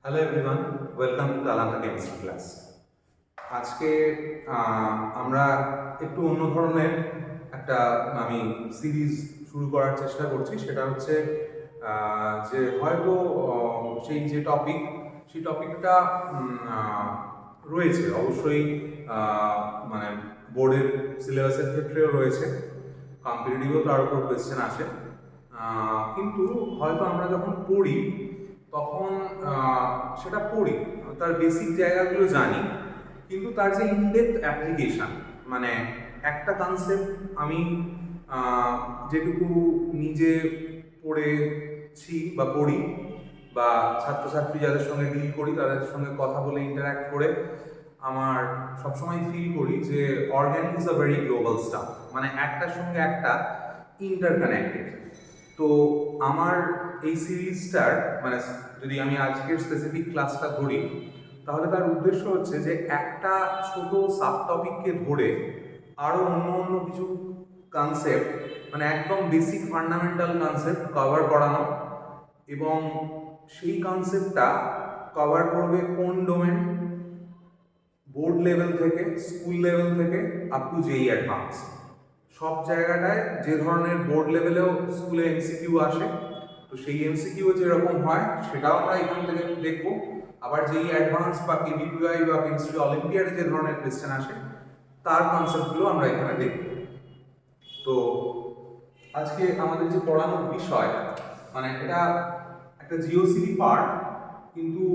Hello everyone, welcome to তালান্তা chemistry class. আজকে আমরা একটু অন্য ধরনের একটা আমি সিরিজ শুরু করার চেষ্টা করছি। সেটা হচ্ছে যে হয়তো যে টপিক সেই টপিকটা রয়েছে অবশ্যই, মানে বোর্ডের সিলেবাসের ক্ষেত্রেও রয়েছে, কম্পিটিটিভও তার উপর কোয়েশ্চেন আসে। কিন্তু হয়তো আমরা যখন পড়ি তখন সেটা পড়ি, তার বেসিক জায়গাগুলো জানি, কিন্তু তার যে ইনডেপথ অ্যাপ্লিকেশন, মানে একটা কনসেপ্ট আমি যেটুকু নিজে পড়েছি বা পড়ি, বা ছাত্রছাত্রী যাদের সঙ্গে ডিল করি তাদের সঙ্গে কথা বলে ইন্টারাক্ট করে আমার সবসময় ফিল করি যে organic is a very global staff, মানে একটার সঙ্গে একটা ইন্টারকানেক্টেড। তো আমার এই সিরিজটার মানে যদি আমি আজকের স্পেসিফিক ক্লাসটা ধরি, তাহলে তার উদ্দেশ্য হচ্ছে যে একটা ছোট সাব টপিককে ধরে আরও অন্য অন্য কিছু কনসেপ্ট, মানে একদম বেসিক ফান্ডামেন্টাল কনসেপ্ট কভার করানো, এবং সেই কনসেপ্টটা কভার করবে কোন ডোমেন, বোর্ড লেভেল থেকে, স্কুল লেভেল থেকে আপ টু জেই অ্যাডভান্স। সব জায়গাটায় যে ধরনের বোর্ড লেভেলেও স্কুলে এমসিকিউ আসে, তো সেই এমসিকিউ যেরকম হয় সেটাও আমরা এখান থেকে দেখবো। আবার যেই অ্যাডভান্স বা কেভিপিআই বা কেমিস্ট্রি অলিম্পিয়াডে যে ধরনের কোয়েশ্চেন আসে তার কনসেপ্টগুলো আমরা এখানে দেখব। তো আজকে আমাদের যে পড়ানোর বিষয়, মানে এটা একটা জিওসিবি পার্ট, কিন্তু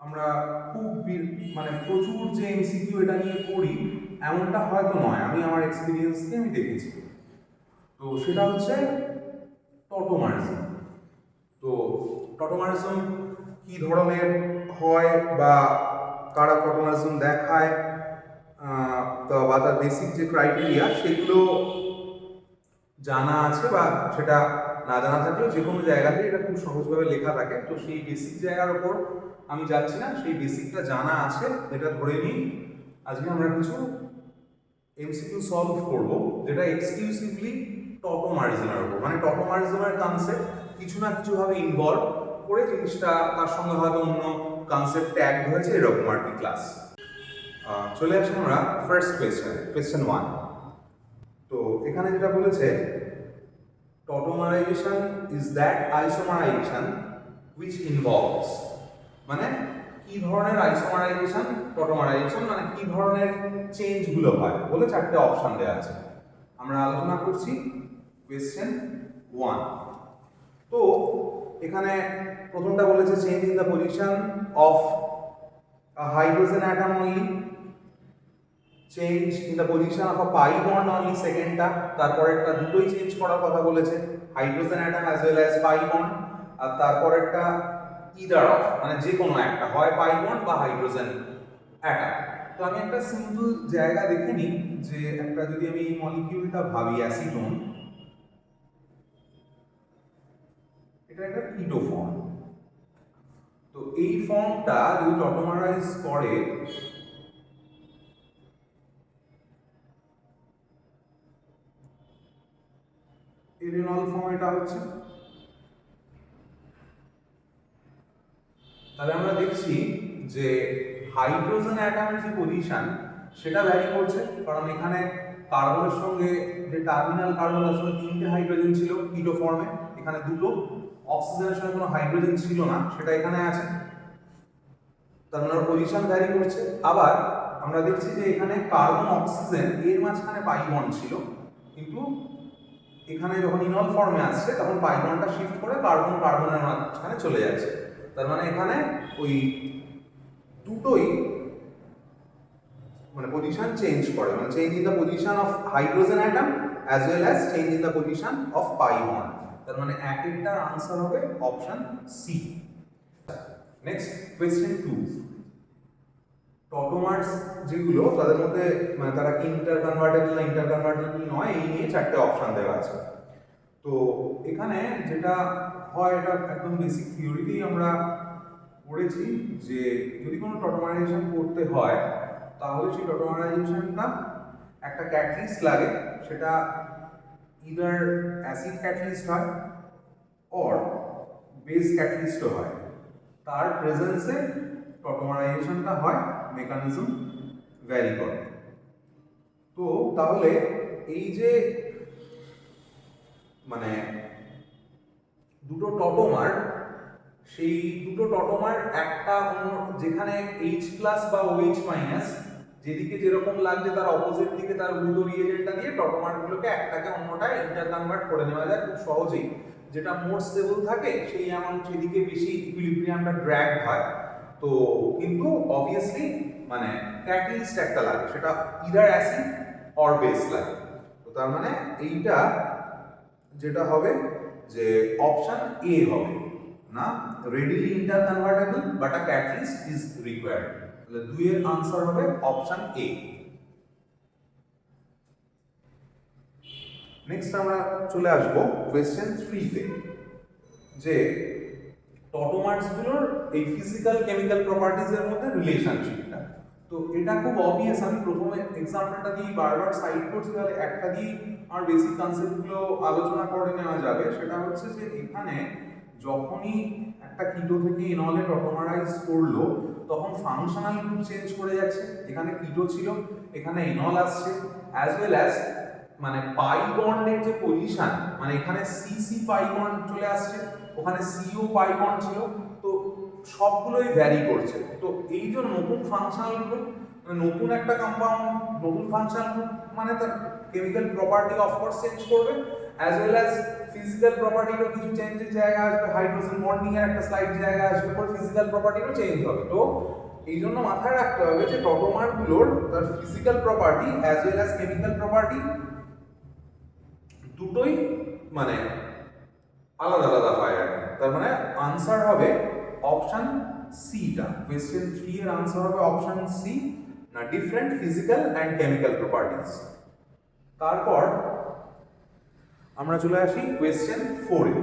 আমরা খুব মানে প্রচুর যে এমসিকিউ এটা নিয়ে পড়ি এমনটা হয়তো নয়, আমি আমার এক্সপিরিয়েন্স দিয়ে আমি দেখেছি। তো সেটা হচ্ছে টটোমারিজম। তো টটোমারিজম কি ধরনের হয় বা কারা টটোমারিজম দেখায়, বা তার বেসিক যে ক্রাইটেরিয়া সেগুলো জানা আছে, বা সেটা না জানা থাকলেও যে কোনো জায়গাতে এটা খুব সহজভাবে লেখা থাকে। তো সেই বেসিক জায়গার ওপর আমি যাচ্ছি না, সেই বেসিকটা জানা আছে এটা ধরে নিই আজকে আমরা কিছু এমসিকিউ সলভ করব, যেটা এক্সক্লুসিভলি টটোমারিজমের উপর, মানে টটোমারিজমের কনসেপ্ট কিছু না কিছুভাবে ইনভলভ করে জিনিসটা তার সঙ্গে হয়তো অন্য কনসেপ্ট ট্যাগ হয়েছে, এরকম আর কি ক্লাস। চলে আসি আমরা ফার্স্ট কোয়েশ্চেন 1। তো এখানে যেটা বলেছে, টটোমারাইজেশন ইজ দ্যাট আইসোমারাইজেশন হুইচ ইনভলভস, মানে কি ধরনের আইসোমারাইজেশন, টটোমারাইজেশন মানে কি ধরনের চেঞ্জগুলো হয় বলে চারটে অপশন দেওয়া আছে। আমরা আলোচনা করছি কোয়েশ্চেন 1। তো এখানে প্রথমটা বলেছে change in the position of hydrogen atom only, change in the position of a pi bond only, সেকেন্ডটা। তারপরেরটা দুটোই চেঞ্জ করার কথা বলেছে, hydrogen atom as well as pi bond. আর তারপরেরটা ইদার অফ, মানে যে কোনো একটা, হয় পাই বন্ড বা হাইড্রোজেন অ্যাটম। তো আমি একটা সিম্পল জায়গা দেখে নিই যে একটা, যদি আমি এই মলিকিউলটা ভাবি অ্যাসিটোন, এটা একটা কিটো ফর্ম। তো এই ফর্মটা যদি টটোমারাইজ করে, ইরেনল ফর্ম এটা হচ্ছে, তাহলে আমরা দেখছি যে হাইড্রোজেন অ্যাটমের যে পজিশন সেটা ভ্যারি করছে, কারণ এখানে কার্বনের সঙ্গে যে টার্মিনাল কার্বন, তার সঙ্গে তিনটে হাইড্রোজেন ছিল কিটো ফর্মে, এখানে দুটো। অক্সিজেনের সঙ্গে কোনো হাইড্রোজেন ছিল না, সেটা এখানে আছে, তার মানে পজিশন ভ্যারি করছে। আবার আমরা দেখছি যে এখানে কার্বন অক্সিজেন এর মাঝখানে পাই বন্ড ছিল, কিন্তু এখানে যখন ইনল ফর্মে আসছে তখন পাই বন্ডটা শিফট করে কার্বন কার্বনের মাঝখানে চলে যাচ্ছে। তার মানে এখানে ওই দুটোই মানে পজিশন চেঞ্জ করে, মানে change in the position of hydrogen atom as well as change in the position of pi bond. তার মানে এক একটার আনসার হবে অপশন সি। Next question 2। টটোমার্স যেগুলো তাদের মধ্যে মানে তারা কি ইন্টার কনভার্টেবল না ইন্টার কনভার্টেবল নয়, এই নিয়ে চারটে অপশন দেওয়া আছে। তো এখানে যেটা হয়, এটা একদম বেসিক থিওরিতেই আমরা পড়েছি যে যদি কোনো টটোমারাইজেশন করতে হয় তাহলে সেই টটোমারাইজেশনটা একটা ক্যাটালিস্ট লাগে, সেটা ইদার অ্যাসিড ক্যাটালিস্ট হয় অর বেস ক্যাটালিস্টও হয়। তার প্রেজেন্সে টটোমারাইজেশনটা হয়, মেকানিজম ভ্যারি করে। তো তাহলে এই যে মানে দুটো টটোমার, সেই দুটো টটোমার একটা অন্য যেখানে H প্লাস বা OH মাইনাস যেদিকে যেরকম লাগছে তার অপোজিট দিকে তার উল্টো রিয়েজেন্টটা দিয়ে টটোমারগুলোকে একটাকে অন্যটায় ইন্টারকনভার্ট করে নেওয়া যায় খুব সহজেই। যেটা মোর স্টেবল থাকে সেই অ্যামাউন্ট সেদিকে বেশি ইকুইলিব্রিয়ামটা ড্র্যাগ হয়। তো কিন্তু অবভিয়াসলি মানে ক্যাটালিস্ট একটা লাগে, সেটা ইদার অ্যাসিড অর বেস লাগে। তো তার মানে এইটা যেটা হবে যে অপশন এ হবে না, readily interconvertible but a catalyst is required. তাহলে 2 এর आंसर হবে অপশন এ। নেক্সট আমরা চলে আসব কোশ্চেন 3 তে, যে টটোমার্স গুলোর এই ফিজিক্যাল কেমিক্যাল প্রপার্টিজ এর মধ্যে রিলেশনশিপটা। তো এটা খুব অবভিয়াস, আমি প্রথমে এক্সাম্পলটা দিয়ে বারবার সাইড করছি, তাহলে একটা দিয়ে আর বেসিক কনসেপ্টগুলো আলোচনা করে নেওয়া যাবে। সেটা হচ্ছে যে এখানে যখনই একটা কিটো থেকে ইনলে টটোমারাইজ করলো তখন ফাংশনাল গ্রুপ চেঞ্জ করে যাচ্ছে। এখানে কিটো ছিল, এখানে ইনল আসছে, অ্যাজ ওয়েল অ্যাজ মানে পাই বন্ডের যে পজিশন, মানে এখানে সিসি পাই বন্ড চলে আসছে, ওখানে সিও পাই বন্ড ছিল, তো সবগুলোই ভ্যারি করছে। তো এই যে নতুন ফাংশনাল গ্রুপ, নতুন একটা কম্পাউন্ড, নতুন ফাংশনাল গ্রুপ মানে তার কেমিক্যাল প্রপার্টি অফকোর্স চেঞ্জ করবে, অ্যাজ ওয়েল অ্যাজ ফিজিক্যাল প্রপার্টিরও কিছু চেঞ্জের জায়গা আসবে, হাইড্রোজেন বন্ডিং এর একটা স্লাইড জায়গা আসবে, পরে ফিজিক্যাল প্রপার্টিরও চেঞ্জ হবে। তো এই জন্য মাথায় রাখতে হবে যে টটোমারগুলোর তার physical property as well as chemical property দুটোই মানে আলাদা আলাদা হয় আর কি। তার মানে আনসার হবে অপশন সিটা। কোয়েশ্চেন 3 এর আনসার হবে অপশন সি, না different physical and chemical properties. তারপর আমরা চলে আসি কোয়েশ্চেন 4 এ।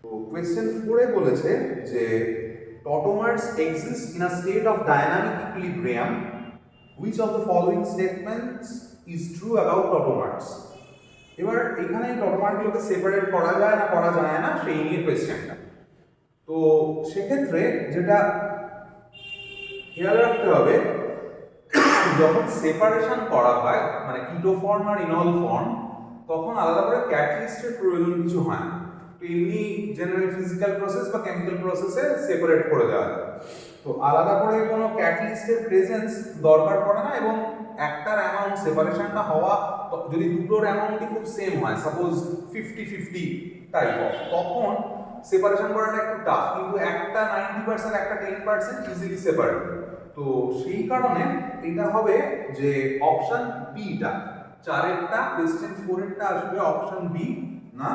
তো কোয়েশ্চেন 4 এ বলেছে যে tautomers exist in a state of dynamic equilibrium, which of the following statements is true about tautomers. এবার এখানে টটোমারগুলোকে সেপারেট করা যায় না করা যায় না সেই নিয়ে কোয়েশ্চেনটা। তো সেক্ষেত্রে যেটা খেয়াল রাখতে হবে, যখন সেপারেশন করা হয় মানে কিটো ফর্ম আর ইনল ফর্ম, তখন আলাদা করে ক্যাটালিস্টের প্রয়োজন কিছু হয় না। তো এমনি জেনারেল ফিজিক্যাল প্রসেস বা কেমিক্যাল প্রসেসে সেপারেট করে দেওয়া যায়। তো আলাদা করে কোনো ক্যাটালিস্টের প্রেজেন্স দরকার পড়ে না, এবং একটার অ্যামাউন্ট সেপারেশনটা হওয়া যদি দুটোর অ্যামাউন্টই খুব সেম হয়, সাপোজ 50-50 টাইপ অফ, তখন সেপারেশন করাটা একটু টাফ। কিন্তু একটা 90% একটা 10% ইজিলি সেপারেট। তো সেই কারণে এটা হবে যে অপশন বিটা, 4এরটা কোশ্চেন 4 এরটা আসবে অপশন বি, না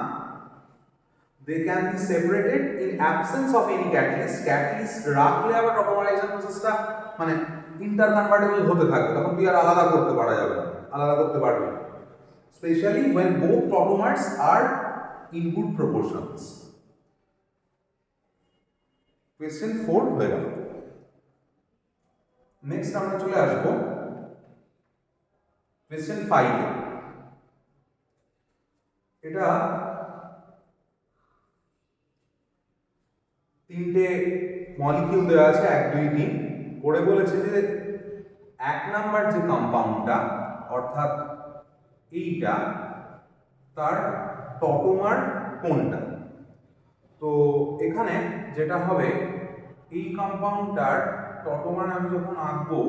they can be separated in absence of any catalyst. Catalyst রাখলে আবার টটোমারাইজেশন প্রসেসটা মানে ইন্টারকনভার্টেবল হতে থাকবে, তখন তুই আর আলাদা করতে পারা যাবে না, আলাদা করতে পারবি না, specially when both tautomers are in good proportions. Question 4 হয়ে গেল। নেক্সট আমরা চলে আসবো কোয়েশ্চেন 5 এ। এটা তিনটে মলিকিউল দেওয়া আছে, 1 2 3 করে বলেছে যে 1 নাম্বার যে কম্পাউন্ডটা অর্থাৎ এইটা তার টটোমার কোনটা। তো এখানে যেটা হবে, এই কম্পাউন্ডটার টটোমার আমি যখন আঁকবো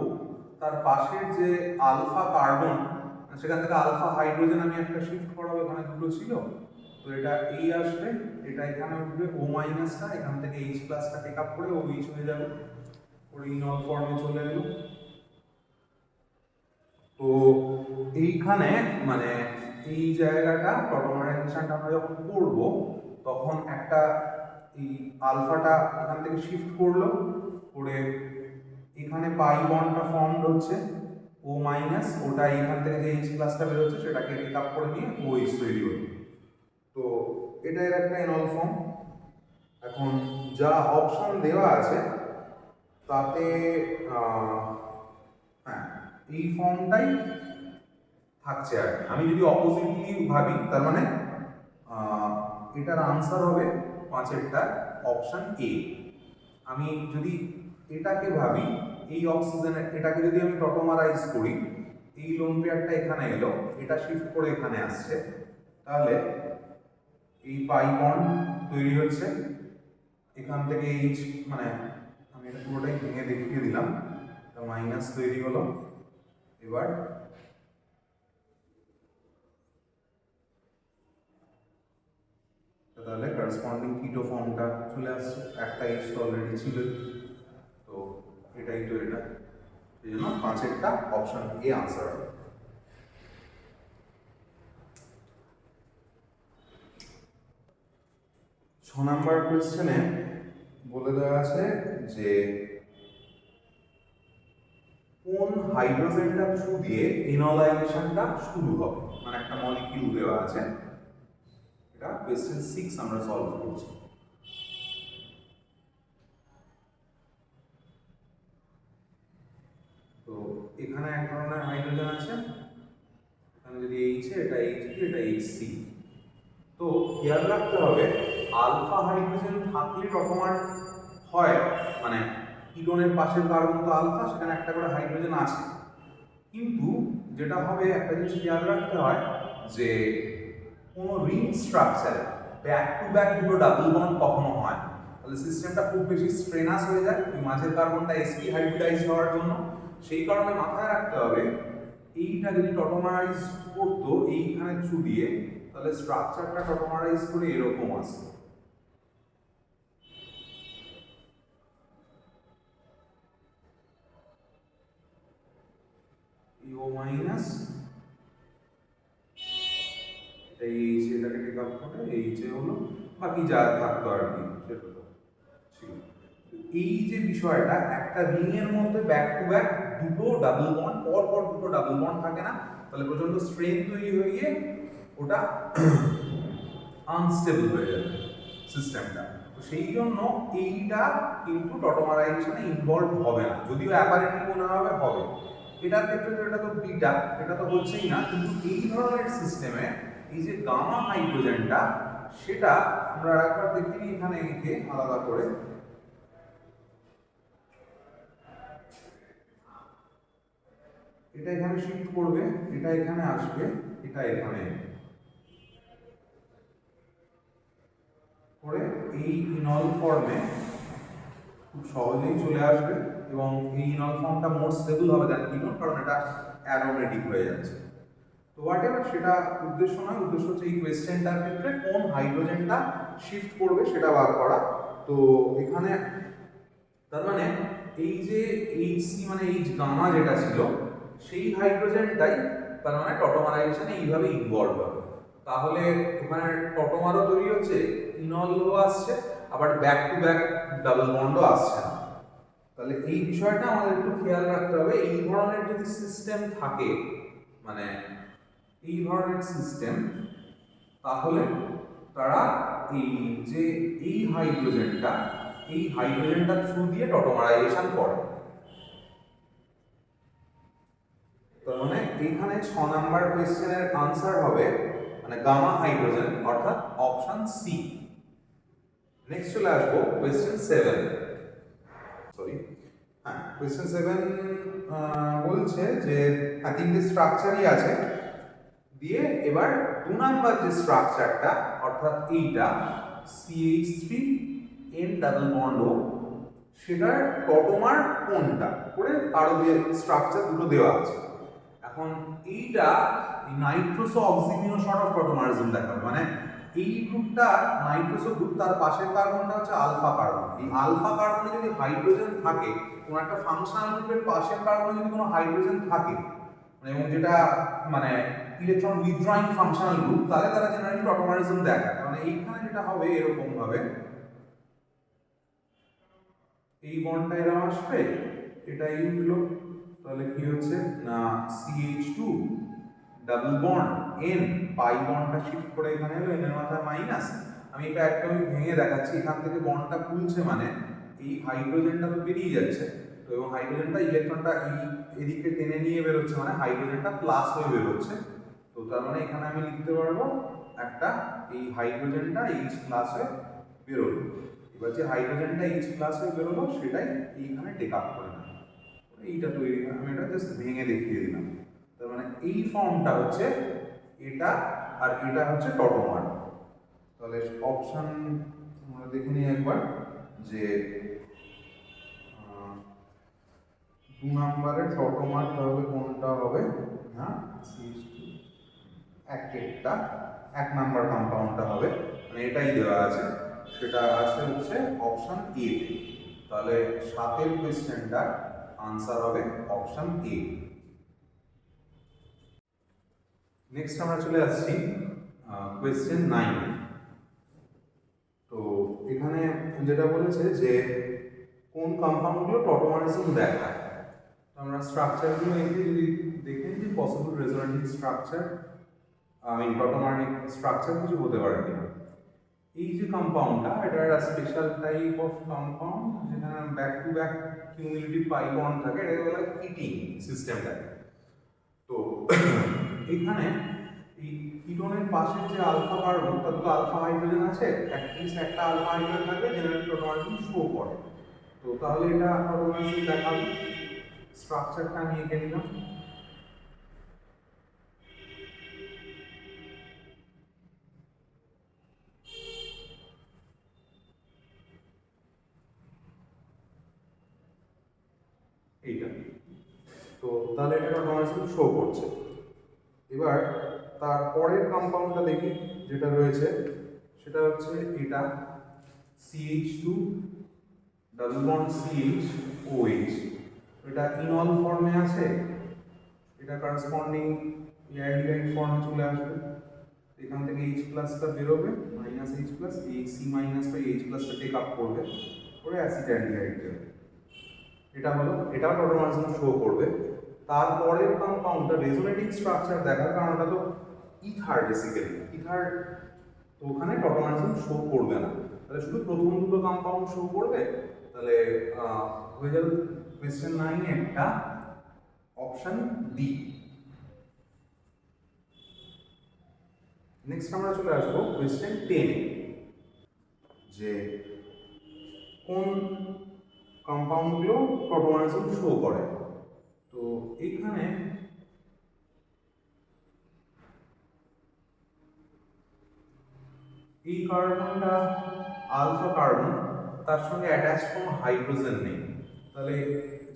তার পাশের যে আলফা কার্বন, সেখান থেকে আলফা হাইড্রোজেন আমি একটা শিফট করাবো, এখানে দুটো ছিল, তো এটা এই আসবে, এটা এখানে উঠবে ও মাইনাসটা, এখান থেকে এইচ প্লাসটা টেক আপ করে ও এইচ হয়ে যাবে, ওর ইনল ফর্মে চলে এলো। তো এইখানে মানে এই জায়গাটা টটোমারাইজেশনটা আমরা যখন করব তখন একটা এই আলফাটা এখান থেকে শিফট করলো করে এখানে পাই বন্ডটা ফর্মড হচ্ছে ও মাইনাস, ওটা এখান থেকে যে এইচ প্লাসটা বের হচ্ছে সেটাকে টেক আপ করে নিয়ে ও এইচ তৈরি হলো। তো এটা এর একটা এনল ফর্ম। এখন যা অপশন দেওয়া আছে তাতে হ্যাঁ এই ফর্মটাই থাকছে। আর আমি যদি অপোজিটলি ভাবি তার মানে এটার আনসার হবে 5এরটা অপশন এ। আমি যদি এটাকে ভাবি, এই অক্সিজেনের এটাকে যদি আমি টটোমারাইজ করি, এই লোন পেয়ারটা এখানে এলো, এটা শিফট করে এখানে আসছে, তাহলে এই পাই বন্ড তৈরি হচ্ছে, এখান থেকে এইচ মানে আমি এটা পুরোটাই ভেঙে দেখিয়ে দিলাম, মাইনাস তৈরি হলো। এবার তাহলে করসপন্ডিং কিটো ফর্মটা চলে আসছে, একটা এইচ তো অলরেডি ছিল, তো এটাই তো এটা, এই জন্য 5-এরটা অপশন এ আনসার হবে। ছ নাম্বার কোয়েশ্চেনে বলে দেওয়া আছে যে কোন হাইড্রোজেনটা থ্রু দিয়ে ইনঅলাইজেশনটা শুরু হবে, মানে একটা মলিকিউল দেওয়া আছে, এটা কোয়েশ্চেন 6 আমরা সলভ করছি। তো এখানে এক ধরনের হাইড্রোজেন আছে, এখানে যদি এইচ এটা এইচ এটা এইচ সি। তো খেয়াল রাখতে হবে আলফা হাইড্রোজেন থাকলে টটোমার হয়, মানে কিটোনের পাশের কার্বন তো আলফা, সেখানে একটা করে হাইড্রোজেন আছে, কিন্তু যেটা হবে একটা জিনিস খেয়াল রাখতে হয় যে কোনো রিং স্ট্রাকচারে ব্যাক টু ব্যাক দুটো ডাবল বন্ড কখনো হয়, তাহলে সিস্টেমটা খুব বেশি স্ট্রেনাস হয়ে যায় ওই মাঝের কার্বনটা sp হাইব্রিডাইজ হওয়ার জন্য। সেই কারণে মাথায় রাখতে হবে এইটা যদি টটোমারাইজ করতো এইখানে থ্রু দিয়ে, তাহলে স্ট্রাকচারটা টটোমারাইজ করে এরকম আসে। ও মাইনাস এই এইচ এটাকে টেক আপ করে এইচ এ হলো, বাকি যা থাকতো আর কি সেটা তো ছিল। এই যে বিষয়টা, একটা রিং এর মধ্যে ব্যাক টু ব্যাক দুটো ডাবল বন্ড, পর পর দুটো ডাবল বন্ড থাকে না, তাহলে প্রচন্ড স্ট্রেন তৈরি হয়ে গিয়ে ওটা আনস্টেবল হয়ে যাবে সিস্টেমটা। তো সেই জন্য এইটা কিন্তু টটোমারাইজেশনে ইনভলভ হবে না, যদিও অ্যাপারেন্টলি মনে হবে হবে। এটার ক্ষেত্রে তো এটা তো বিটা, এটা তো হচ্ছেই না, কিন্তু এই ধরনের সিস্টেমে এই যে গামা হাইড্রোজেনটা, সেটা আমরা একবার দেখিনি এখানে এঁকে আলাদা করে, এটা এখানে শিফট করবে, এটা এখানে আসবে, এটা এখানে করে এই ইনল ফর্মে খুব সহজেই চলে আসবে, এবং এই ইনল ফর্মটা মোর স্টেবল হবে দ্যান কিটোন, কারণ এটা অ্যারোমেটিক হয়ে যাচ্ছে। তো হোয়াটএভার, সেটা উদ্দেশ্য নয়, উদ্দেশ্য হচ্ছে এই কোয়েশ্চেনটার ক্ষেত্রে কোন হাইড্রোজেনটা শিফট করবে সেটা বার করা। তো এখানে তার মানে এই যে এইচ সি মানে এইচ গামা যেটা ছিল, সেই হাইড্রোজেনটাই তার মানে টটোমারাইজেশনে এইভাবে ইনভলভ হবে। তাহলে ওখানে টটোমারও তৈরি হচ্ছে, ইনলও আসছে, আবার ব্যাক টু ব্যাক ডাবল বন্ডও আসছে না। তাহলে এই বিষয়টা আমাদের একটু খেয়াল রাখতে হবে। এই ধরনের যদি সিস্টেম থাকে, মানে এই ধরনের সিস্টেম, তাহলে তারা এই যে এই হাইড্রোজেনটা থ্রু দিয়ে টটোমারাইজেশন করে। তার মানে এখানে 6 নাম্বার কোয়েশ্চেনের আনসার হবে মানে গামা হাইড্রোজেন, অর্থাৎ অপশন সি। নেক্সট চলে আসবো কোয়েশ্চেন 7। সরি, হ্যাঁ, কোয়েশ্চেন 7 বলছে যে তিনটে স্ট্রাকচারই আছে, দিয়ে এবার 2 নাম্বার যে স্ট্রাকচারটা, অর্থাৎ এইটা CH3N ডাবল বন্ড ও, সেটার টটোমার কোনটা করে আরো দিয়ে স্ট্রাকচার দুটো দেওয়া আছে। এখন এইটা নাইট্রোসো অক্সিমিনো শর্ট অফ টটোমারিজম দেখাবে, মানে এই গ্রুপটা নাইট্রোসো গ্রুপ, তার পাশের কার্বনটা হচ্ছে আলফা কার্বন। এই আলফা কার্বনে যদি হাইড্রোজেন থাকে, কোনো একটা ফাংশনাল গ্রুপের পাশের কার্বনে যদি কোনো হাইড্রোজেন থাকে, এবং যেটা মানে ইলেকট্রন উইথড্রয়িং ফাংশনাল গ্রুপ, তাহলে তারা জেনারেলি টটোমারিজম দেখায়। মানে এইখানে যেটা হবে এরকম ভাবে, এই বন্ডটা এরকম আসবে, এটাই উঠলো, তাহলে কি হচ্ছে না CH2 ডাবল বন্ড N, পাই বন্ডটা শিফট করে এখানে এলো, এর মাথায় মাইনাস। আমি এটা একদমই ভেঙে দেখাচ্ছি, এখান থেকে বন্ডটা খুলছে, মানে এই হাইড্রোজেনটা তো বেরিয়ে যাচ্ছে, তো এবং হাইড্রোজেনটা ইলেকট্রনটা এই এদিকে টেনে নিয়ে বেরোচ্ছে, মানে হাইড্রোজেনটা প্লাস হয়ে বেরোচ্ছে। তো তার মানে এখানে আমি লিখতে পারবো একটা এই হাইড্রোজেনটা H প্লাস হয়ে বেরোলো। এবার যে হাইড্রোজেনটা এইচ প্লাস হয়ে বেরোলো সেটাই এইখানে টেক আপ করে না, এইটা তৈরি হয়। আমি এটা জাস্ট ভেঙে দেখিয়ে দিলাম। তার মানে এই ফর্মটা হচ্ছে এটা, আর এটা হচ্ছে টটোমার। তাহলে অপশন আমরা দেখে নিই একবার, যে 2 নম্বরের টটোমার তাহলে কোনটা হবে না, একটা 1 নাম্বার কম্পাউন্ডটা হবে, মানে এটাই দেওয়া আছে, সেটা আছে হচ্ছে অপশন এ। তাহলে 7এর কোয়েশ্চেনটা আনসার হবে অপশন এ। নেক্সট আমরা চলে আসছি কোয়েশ্চেন 9। তো এখানে যেটা বলেছে যে কোন কম্পাউন্ডগুলো টটোমারিজম দেখায়। তো আমরা স্ট্রাকচারগুলো এঁকে যদি দেখেন যে পসিবল রেজোনেটিং স্ট্রাকচার, টটোমারিক স্ট্রাকচার কিছু হতে পারে কিনা। এই যে কম্পাউন্ডটা, এটা একটা স্পেশাল টাইপ অফ কম্পাউন্ড যেখানে back to back cumulative pi bond থাকে, এটাকে বলা হয় কিটিং সিস্টেমটাকে। তো এখানে এই কিটোনের পাশে যে আলফা কার্বন, তার তো আলফা হাইড্রোজেন আছে, অ্যাটলিস্ট একটা আলফা হাইড্রোজেন থাকবে জেনারেল টটোমারিজম শো করে। তো তাহলে এটা টটোমারিজম দেখাবে। স্ট্রাকচারটা আমি এঁকে নিলাম। এইটা তো তাহলে এটা টটোমারিজম শো করছে। এবার তারপরের কম্পাউন্ডটা দেখি যেটা রয়েছে, সেটা হচ্ছে এটা CH2 double bond CH OH। এটা ইনল ফর্মে আছে, এটা করেসপন্ডিং এয়ারডিরাইড ফর্মে চলে আসবে। এখান থেকে H প্লাসটা বেরোবে, মাইনাস H প্লাস, এই C মাইনাসটা H প্লাসটা টেক আপ করবে, করে অ্যাসিড অ্যালডিহাইড দেবে। এটা হলো, এটাও টটোমারিজম শো করবে। তারপরের কম্পাউন্ডটা রেজোনেটিং স্ট্রাকচার দেখার কারণ ওটা তো ইথার, বেসিক্যালি ইথার, তো ওখানে টটোমারিজম শো করবে না। তাহলে শুধু প্রথম দুটো কম্পাউন্ড শো করবে। তাহলে হয়ে যাবে কোয়েশ্চেন 9 একটা অপশন ডি। নেক্সট আমরা চলে আসবো কোয়েশ্চেন 10, যে কোন কম্পাউন্ডগুলো টটোমারিজম শো করে। তো এখানে এই কার্বনটা আলফা কার্বন, তার সঙ্গে অ্যাটাচড কোনো হাইড্রোজেন নেই। তাহলে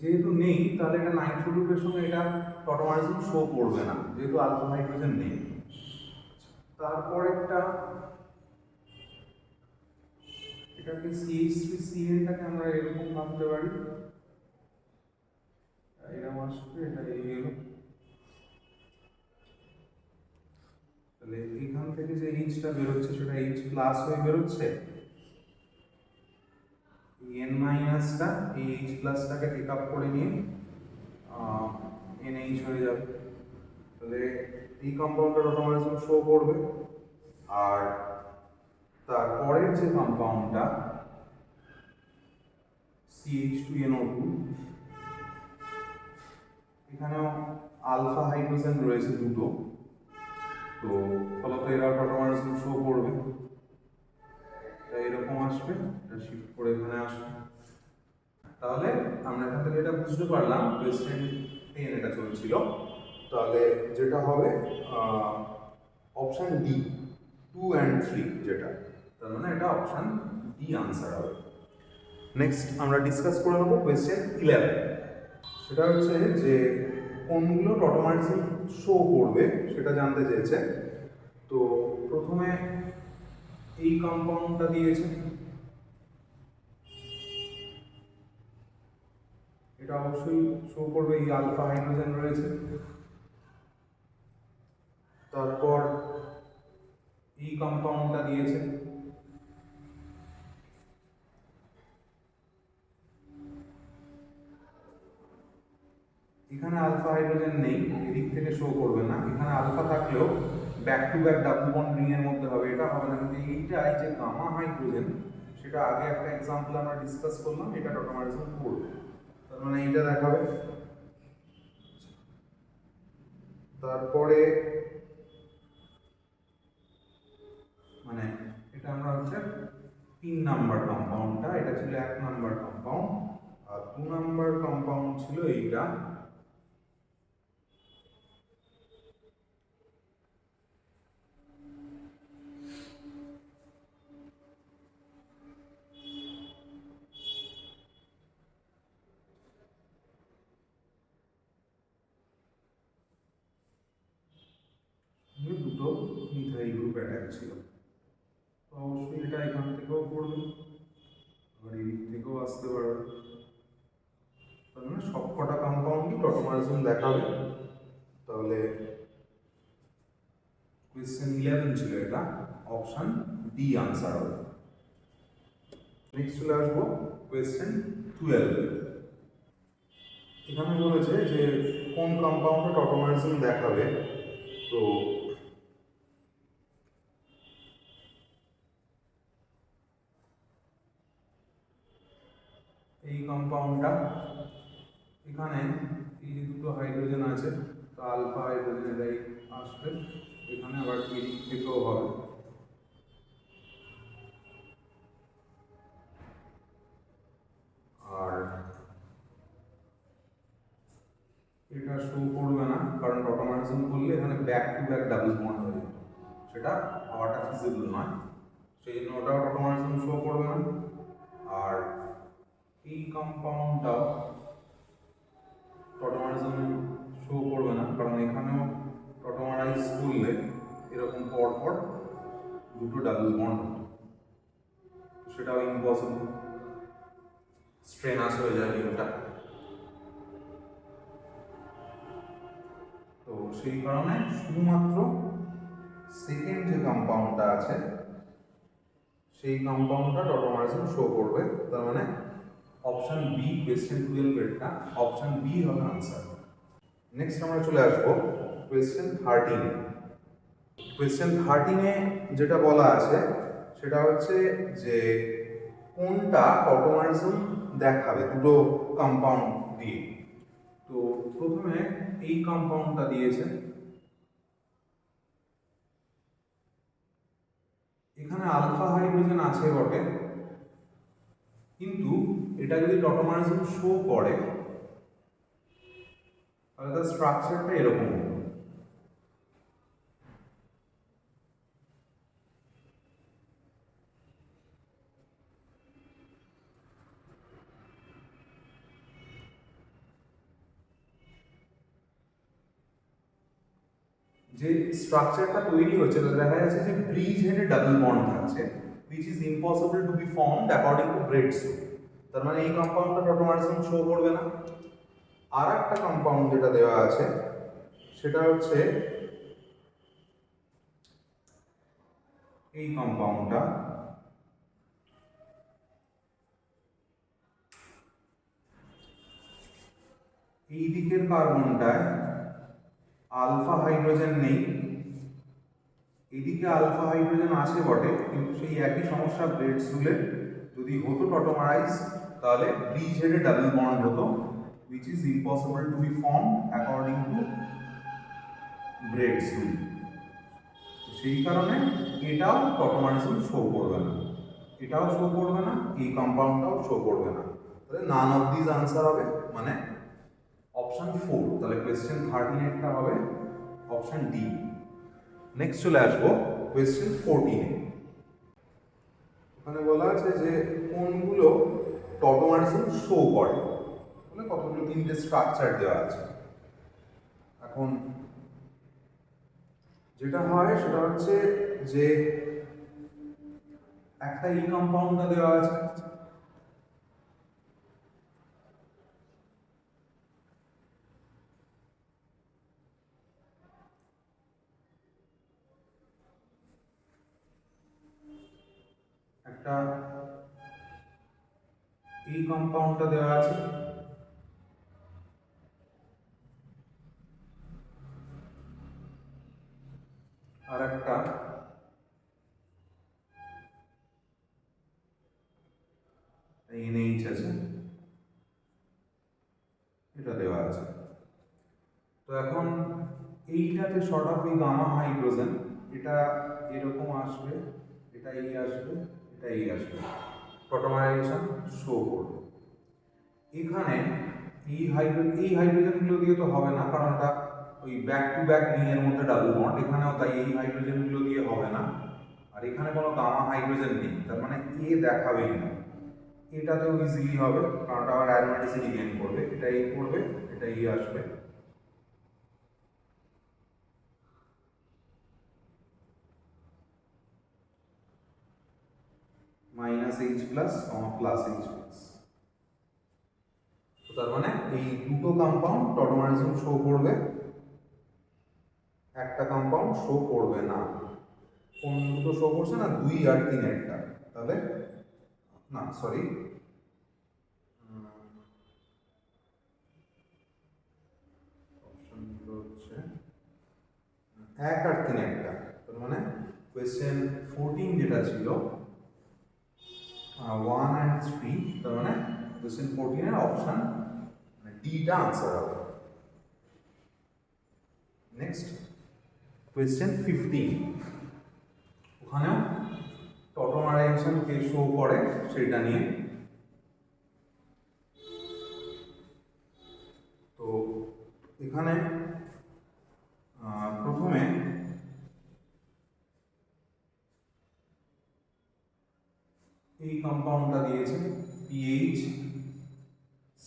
যেহেতু নেই, তাহলে এটা নাইট্রো গ্রুপের সঙ্গে এটা টটোমারিজম শো করবে না, যেহেতু আলফা হাইড্রোজেন নেই। তারপরেরটা, এটাকে CH3CN-টাকে আমরা এরকম ভাবতে পারি, এরকম আসবে, এটা এই হলো। তাহলে এখান থেকে যে H-টা বেরোচ্ছে সেটা H প্লাস হয়ে বেরোচ্ছে, N মাইনাসটা এই H প্লাসটাকে টেক আপ করে নিয়ে NH হয়ে যাবে। তাহলে এই কম্পাউন্ডটা টটোমারিজম শো করবে। আর তারপরের যে কম্পাউন্ডটা CH2NO2, এখানেও আলফা হাইড্রোজেন রয়েছে দুটো, তো ফলত এরা টটোমারিজম শো করবে। এটা এরকম আসবে, এটা শিফট করে এখানে আসবে। তাহলে আমরা এখান থেকে এটা বুঝতে পারলাম কোয়েশ্চেন 10 এটা চলছিল। তাহলে যেটা হবে অপশন ডি, 2 and 3 যেটা, তার মানে এটা অপশন ডি আনসার হবে। নেক্সট আমরা ডিসকাস করে নেবো কোয়েশ্চেন 11। সেটা হচ্ছে যে কোনগুলো টটোমারিজম শো করবে সেটা জানতে চেয়েছে। তো প্রথমে এই কম্পাউন্ডটা দিয়েছে, এটা অবশ্যই শো করবে, এই আলফা হাইড্রোজেন রয়েছে। তারপর এই কম্পাউন্ডটা দিয়েছে, এখানে আলফা হাইড্রোজেন নেই, এদিক থেকে শো করবে না। এখানে আলফা থাকলেও back to back double bond ring এর মধ্যে হবে, এটা হবে না। কিন্তু এইটাই যে গামা হাইড্রোজেন, সেটা আগে একটা এক্সাম্পল আমরা ডিসকাস করলাম, এটা টটোমারিজম করবে, তার মানে এইটা দেখাবে। তারপরে মানে এটা আমরা হচ্ছে P 3 নাম্বার কম্পাউন্ডটা, এটা ছিল 1 নাম্বার কম্পাউন্ড, আর 2 নাম্বার কম্পাউন্ড ছিল এইটা। দুটো মিথাইল গ্রুপ অ্যাটাক ছিল। তো অবশ্যই এটা এখান থেকেও পড়বে, আবার এদিক থেকেও আসতে পারবে। তার মানে সবকটা কম্পাউন্ডই টটোমারিজম দেখাবে। তাহলে কোয়েশ্চেন 11 ছিল এটা, অপশন ডি আনসার হবে। নেক্সট চলে আসবো কোয়েশ্চেন 12। এখানে বলেছে যে কোন কম্পাউন্ডে টটোমারিজম দেখাবে। তো এই কম্পাউন্ডটা, এখানে এই যে দুটো হাইড্রোজেন আছে, তো আলফা হাইড্রোজেন এটাই আসবে, এখানে আবার এদিক থেকেও হবে। আর এটা শো করবে না, কারণ টটোমারিজম করলে এখানে back to back double bond হয়ে যেত, সেটা হওয়াটা ফিজিবল নয়, সেই জন্য ওটাও টটোমারিজম শো করবে না। আর এই কম্পাউন্ডটাও টটোমারিজম শো করবে না, কারণ এখানেও টটোমারাইজ করলে এরকম পরপর দুটো ডাবল বন্ড হতো, সেটাও ইম্পসিবল, স্ট্রেনাস হয়ে যায় রিংটা। তো সেই কারণে শুধুমাত্র সেকেন্ড যে কম্পাউন্ডটা আছে সেই কম্পাউন্ডটা টটোমারিজম শো করবে। তার মানে অপশন বি, কোয়েশ্চেন 12 এরটা অপশন বি হবে আনসার। নেক্সট আমরা চলে আসবো কোয়েশ্চেন 13। কোয়েশ্চেন 13-এ যেটা বলা আছে সেটা হচ্ছে যে কোনটা টটোমারিজম দেখাবে দুটো কম্পাউন্ড দিয়ে। তো প্রথমে এই কম্পাউন্ডটা দিয়েছে, এখানে আলফা হাইড্রোজেন আছে বটে, কিন্তু এটা যদি টটোমারিজম শো করে তাহলে তার স্ট্রাকচারটা এরকম হবে। যে স্ট্রাকচারটা তৈরি হচ্ছে তাতে দেখা যাচ্ছে যে ব্রিজ হেডে ডাবল বন্ড থাকছে, which is impossible to be formed according to Braid's rule। তার মানে এই কম্পাউন্ডটা টটোমারিজম শো করবে না। আর একটা কম্পাউন্ড যেটা দেওয়া আছে সেটা হচ্ছে এই কম্পাউন্ডটা, এই দিকের কার্বনটায় আলফা হাইড্রোজেন নেই, এদিকে আলফা হাইড্রোজেন আছে বটে, কিন্তু সেই একই সমস্যা ব্রেডস রুলে, যদি হতো টটোমারাইজ তাহলে ব্রিজ হেডে ডাবল বন্ড হতো, which is impossible to be formed according to breads rule. সেই কারণে এটাও টটোমারিজম শো করবে না, এটাও শো করবে না, এই কম্পাউন্ডটাও শো করবে না। তাহলে নান অফ দিস আনসার হবে, মানে অপশন 4। তাহলে কোয়েশ্চেন 13-এরটা হবে অপশন ডি। নেক্সট চলে আসবো কোয়েশ্চেন 14-এ। ওখানে বলা আছে যে কোনগুলো টটোমারিজম শো করে, মানে কতগুলো 3টে স্ট্রাকচার দেওয়া আছে। এখন যেটা হয় সেটা হচ্ছে যে একটা এই কম্পাউন্ডটা দেওয়া আছে, একটা এই কম্পাউন্ডটা দেওয়া আছে, আর একটা NH আছে, এটা দেওয়া আছে। তো এখন এইটাতে শর্ট অফ এই গামা হাইড্রোজেন, এটা এরকম আসবে, এটা এই আসবে, এটাই আসবে, টটোমারাইজেশন শো করবে। এখানে এই হাইড্রোজেনগুলো দিয়ে তো হবে না, কারণ এটা ওই ব্যাক টু ব্যাক রিংয়ের মধ্যে ডাবল বন্ড, এখানেও তাই এই হাইড্রোজেনগুলো দিয়ে হবে না। আর এখানে কোনো গামা হাইড্রোজেন নেই, তার মানে এ দেখাবেই না। এটাতেও ইজিলি হবে, কারণ এটা আবার অ্যারোমেটিসিটি গেইন করবে, এটা এই করবে, এটা এই আসবে। -H plus plus H plus. তো তার মানে এই দুটো কম্পাউন্ড টটোমারিজম শো করবে, একটা কম্পাউন্ড শো করবে না। কোন দুটো শো করছে না? 2 আর 3 একটা। তাহলে না, সরি, অপশনগুলো হচ্ছে 1 আর 3 একটা। তার মানে কোয়েশ্চেন 14 যেটা ছিল 1 and 3, তার মানে কোয়েশ্চেন 14 এর অপশন ডিটা আনসার হবে। নেক্সট কোয়েশ্চেন 15, ওখানেও টটোমারাইজেশন কে শো করে সেটা নিয়ে। তো এখানে প্রথমে এই কম্পাউন্ডটা দিয়েছে PH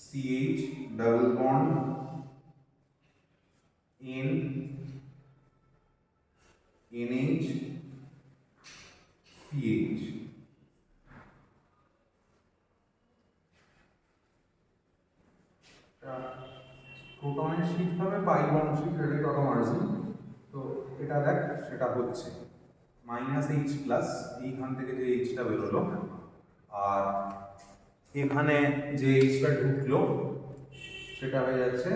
CH double bond N NH PH। প্রোটনের শিফট হবে, পাই বন্ড শিফট, এটা টটোমারিজম। তো এটা দেখ সেটা হচ্ছে -H প্লাস, এইখান থেকে যে Hটা বেরোলো, আর এখানে যে Hটা ঢুকলো সেটা হয়ে যাচ্ছে,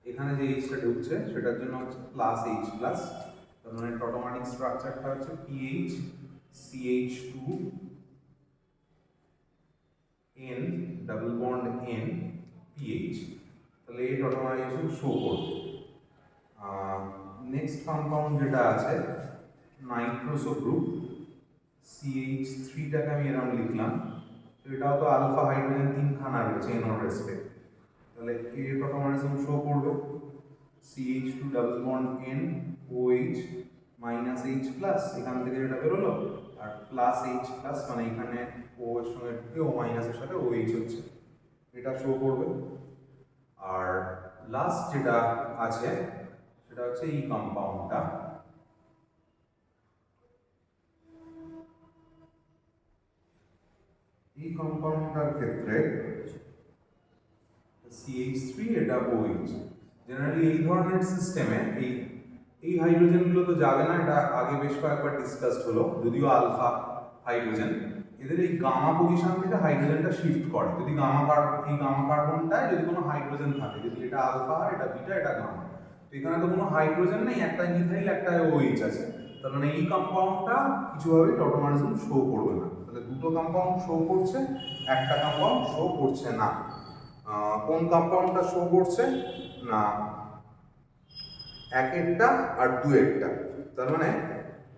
এখানে যে Hটা ঢুকছে সেটার জন্য হচ্ছে +H প্লাস। তার মানে টটোমারিক স্ট্রাকচারটা হচ্ছে PH CH2 N double bond N PH। তাহলে এই টটোমারাইজেশন শো করবে। নেক্সট কম্পাউন্ড যেটা আছে নাইট্রোসো গ্রুপ, CH3টাকে আমি এরকম লিখলাম, তো এটাও তো আলফা হাইড্রোজেন 3খানা রয়েছে এন অর রেসপেক্ট। তাহলে এই টটোমারিজম শো করবে CH2 double bond N OH -H plus, এখান থেকে যেটা বেরোলো, আর +H প্লাস, মানে এখানে O এর সঙ্গে ঢুকে ও মাইনাসের সাথে OH হচ্ছে, এটা শো করবে। আর লাস্ট যেটা আছে সেটা হচ্ছে এই কম্পাউন্ডটা, এই কম্পাউন্ডটার ক্ষেত্রে CH3 এটা OH। জেনারেলি এই ধরনের সিস্টেমে এই হাইড্রোজেনগুলো তো যাবে না, এটা আগে বেশ কয়েকবার ডিসকাসড হলো, যদিও আলফা হাইড্রোজেন, এদের এই গামা পজিশন থেকে হাইড্রোজেনটা শিফট করে। যদি এই গামা কার্বনটায় যদি কোনো হাইড্রোজেন থাকে, যদি এটা আলফা, এটা বিটা, এটা গামা, তো এখানে তো কোনো হাইড্রোজেন নেই, একটা মিথাইল, একটা OH আছে, তার মানে এই কম্পাউন্ডটা কিছুভাবে টটোমারিজম শো করবে না। তাহলে দুটো কম্পাউন্ড শো করছে, একটা কম্পাউন্ড শো করছে না। কোন কম্পাউন্ডটা শো করছে না? একেরটা আর দুয়েরটা। তার মানে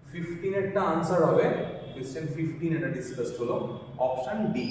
15 এরটা আনসার হবে, কোয়েশ্চেন 15 এটা ডিসকাসড হলো, অপশন ডি।